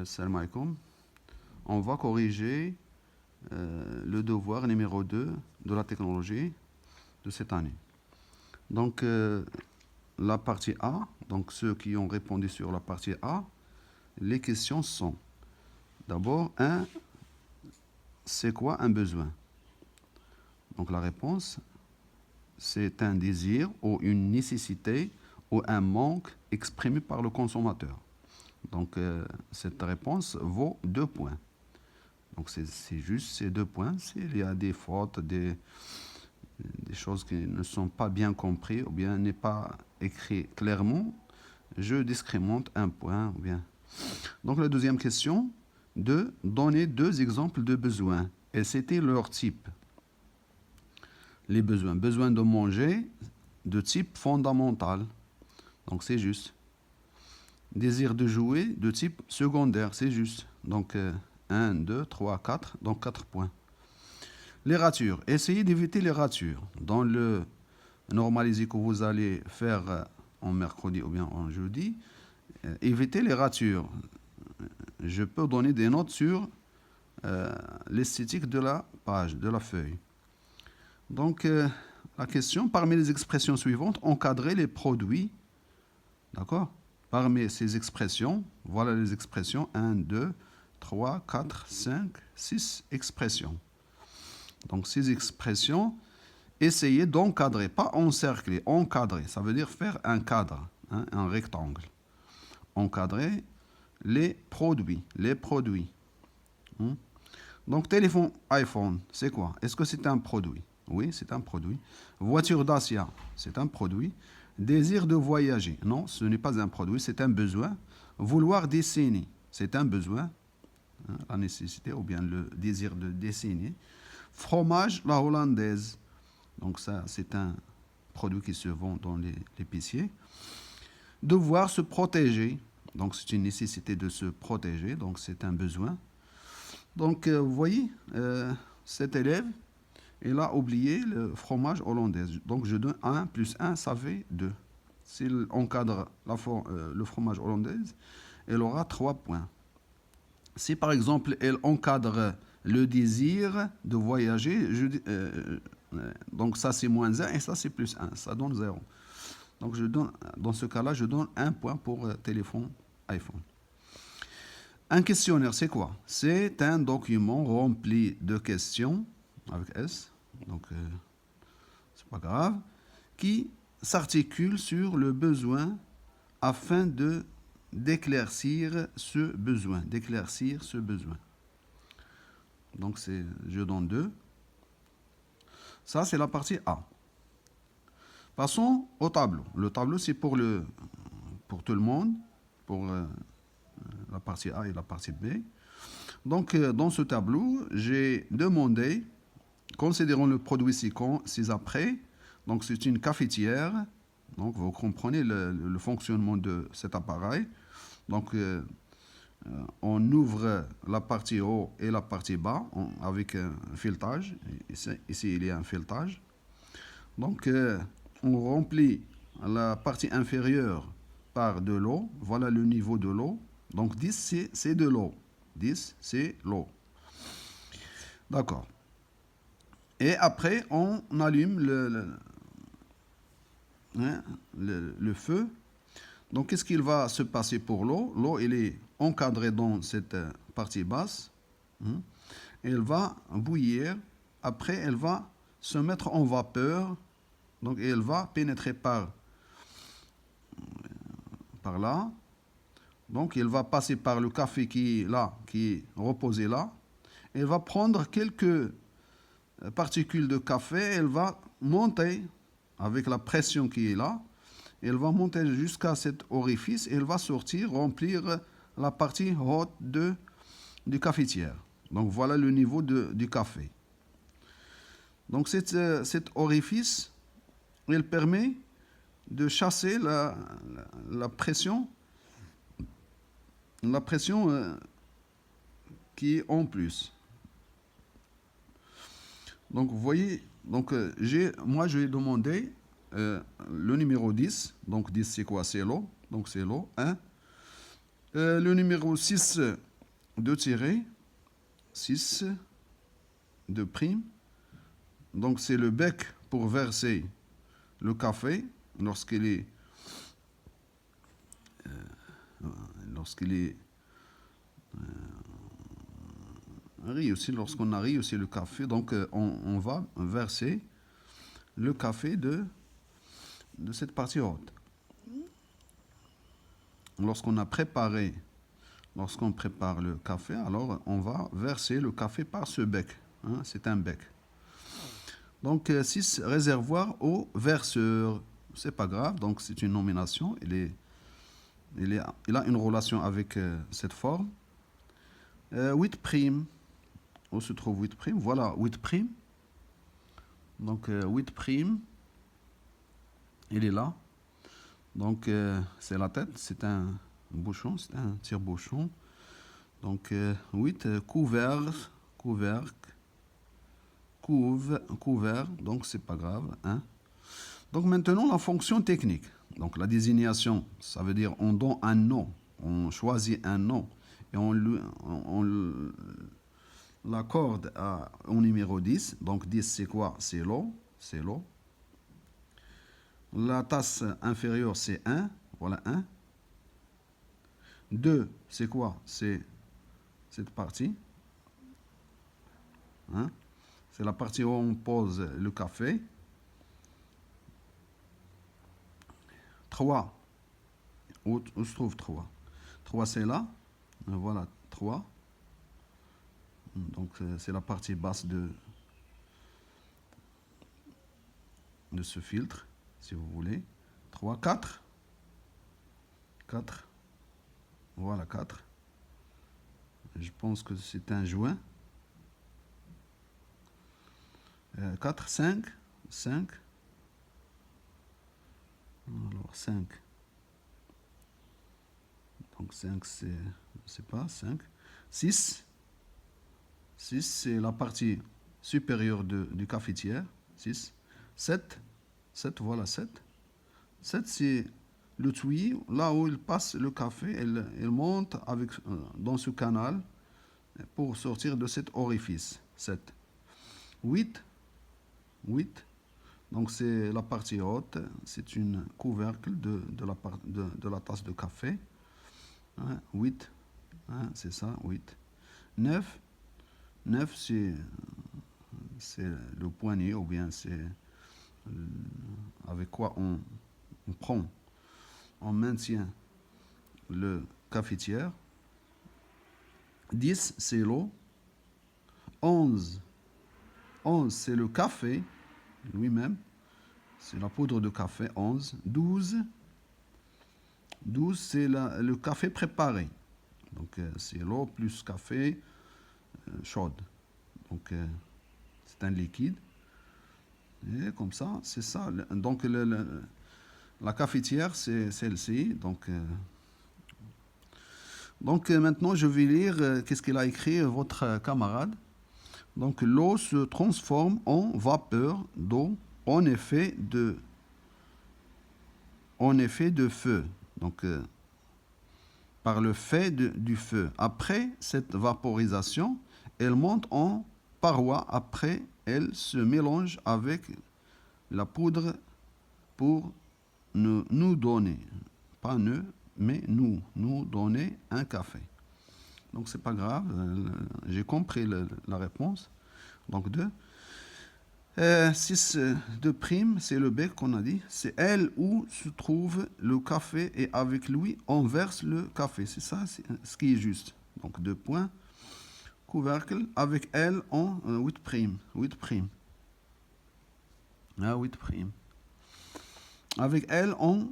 Salam alaikum. On va corriger le devoir numéro 2 de la technologie de cette année. Donc, la partie A, donc ceux qui ont répondu sur la partie A, les questions sont d'abord, c'est quoi un besoin? Donc la réponse, c'est un désir ou une nécessité ou un manque exprimé par le consommateur. Donc cette réponse vaut 2 points. Donc c'est juste ces 2 points. S'il y a des fautes, des choses qui ne sont pas bien comprises ou bien n'est pas écrit clairement, je discrimente 1 point. Ou bien. Donc la deuxième question, de donner 2 exemples de besoins. Et c'était leur type. Les besoins. Besoin de manger de type fondamental. Donc c'est juste. Désir de jouer de type secondaire, c'est juste. Donc 1, 2, 3, 4, donc 4 points. Les ratures. Essayez d'éviter les ratures. Dans le normalisé que vous allez faire en mercredi ou bien en jeudi, évitez les ratures. Je peux donner des notes sur l'esthétique de la page, de la feuille. Donc la question, parmi les expressions suivantes, encadrez les produits. D'accord? Parmi ces expressions, voilà les expressions 1, 2, 3, 4, 5, 6 expressions. Donc ces expressions, essayez d'encadrer, pas encercler, encadrer. Ça veut dire faire un cadre, un rectangle. Encadrer les produits, Donc téléphone iPhone, c'est quoi? Est-ce que c'est un produit? Oui, c'est un produit. Voiture Dacia, c'est un produit. Désir de voyager. Non, ce n'est pas un produit, c'est un besoin. Vouloir dessiner, c'est un besoin, la nécessité ou bien le désir de dessiner. Fromage, la hollandaise. Donc ça, c'est un produit qui se vend dans l'épicier. Devoir se protéger. Donc c'est une nécessité de se protéger, donc c'est un besoin. Donc vous voyez, cet élève, il a oublié le fromage hollandais. Donc je donne 1 plus 1, ça fait 2. S'il encadre le fromage hollandais, il aura 3 points. Si par exemple, elle encadre le désir de voyager, donc ça c'est moins 1 et ça c'est plus 1, ça donne 0. Donc dans ce cas-là, je donne 1 point pour téléphone iPhone. Un questionnaire, c'est quoi? C'est un document rempli de questions avec S, donc c'est pas grave, qui s'articule sur le besoin afin d'éclaircir ce besoin. Donc je donne 2. Ça c'est la partie A. Passons au tableau. Le tableau c'est pour tout le monde, pour la partie A et la partie B. Donc dans ce tableau, j'ai demandé, considérons le produit ci-après, donc c'est une cafetière, donc vous comprenez le fonctionnement de cet appareil. Donc on ouvre la partie haut et la partie bas avec un filetage. Ici il y a un filetage. Donc on remplit la partie inférieure par de l'eau. Voilà le niveau de l'eau. Donc 10 c'est de l'eau. 10 c'est l'eau. D'accord. Et après on allume le feu. Donc qu'est-ce qu'il va se passer pour l'eau? L'eau elle est encadrée dans cette partie basse. Elle va bouillir. Après elle va se mettre en vapeur. Donc elle va pénétrer par là. Donc elle va passer par le café qui est reposé là. Elle va prendre quelques particules de café. Elle va monter avec la pression qui est là. Elle va monter jusqu'à cet orifice. Elle va sortir, remplir la partie haute du cafetière. Donc voilà le niveau du café. Donc cet orifice, il permet de chasser la pression qui est en plus. Donc vous voyez, donc moi je vais demander le numéro 10. Donc 10 c'est quoi? C'est l'eau. Donc c'est l'eau. 1. Le numéro 6, 2 tirés, 6, 2 primes. Donc c'est le bec pour verser le café lorsqu'il est riz aussi, lorsqu'on a riz aussi le café. Donc on va verser le café de cette partie haute. Lorsqu'on prépare le café, alors on va verser le café par ce bec. Hein, c'est un bec. Donc 6 réservoirs au verseur. C'est pas grave, donc c'est une nomination. Il a une relation avec cette forme. 8 primes. Où se trouve 8 primes? Voilà, 8 primes. Donc 8 primes. Il est là. Donc c'est la tête, c'est un bouchon, c'est un tire-bouchon. Donc 8 couverts, donc c'est pas grave. Hein. Donc maintenant la fonction technique. Donc la désignation, ça veut dire on donne un nom, on choisit un nom et on l'accorde au numéro 10. Donc 10 c'est quoi? C'est l'eau. La tasse inférieure c'est 1, voilà 1. 2 c'est quoi? C'est cette partie. Hein? C'est la partie où on pose le café. 3. Où se trouve 3? 3 c'est là. Voilà 3. Donc c'est la partie basse de ce filtre, si vous voulez. 3, 4. 4. Voilà 4. Je pense que c'est un joint. 4, 5. Alors 5. Donc 5 c'est, je ne sais pas, 5. 6. 6 c'est la partie supérieure du cafetière. 6. 7. 7, voilà 7. 7 c'est le tuyau, là où il passe le café, il monte dans ce canal pour sortir de cet orifice. 7. 8. Donc c'est la partie haute, c'est une couvercle de la tasse de café. 8, c'est ça, 8. 9, c'est le poignet, ou bien c'est avec quoi on maintient le cafetière. 10, c'est l'eau. 11, c'est le café lui-même. C'est la poudre de café, 11. 12, c'est le café préparé. Donc, c'est l'eau plus café chaude. Donc, c'est un liquide. Et comme ça, c'est ça. Donc, la cafetière, c'est celle-ci. Donc maintenant, je vais lire qu'est-ce qu'il a écrit votre camarade. Donc, l'eau se transforme en vapeur d'eau en effet de feu. Donc, par le fait du feu. Après cette vaporisation, elle monte en paroi. Après, elle se mélange avec la poudre pour nous donner, pas mais nous donner un café. Donc c'est pas grave, j'ai compris la réponse. Donc 2. 6 de prime, c'est le bec qu'on a dit. C'est elle où se trouve le café et avec lui on verse le café. C'est ça, c'est ce qui est juste. Donc 2 points. Couvercle, avec elle en 8 prime. 8 prime. 8 prime. Avec elle on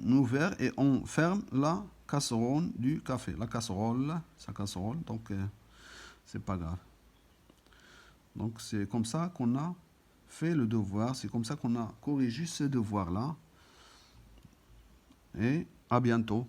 ouvert et on ferme la casserole du café. Sa casserole, donc c'est pas grave. Donc c'est comme ça qu'on a fait le devoir, c'est comme ça qu'on a corrigé ce devoir-là. Et à bientôt.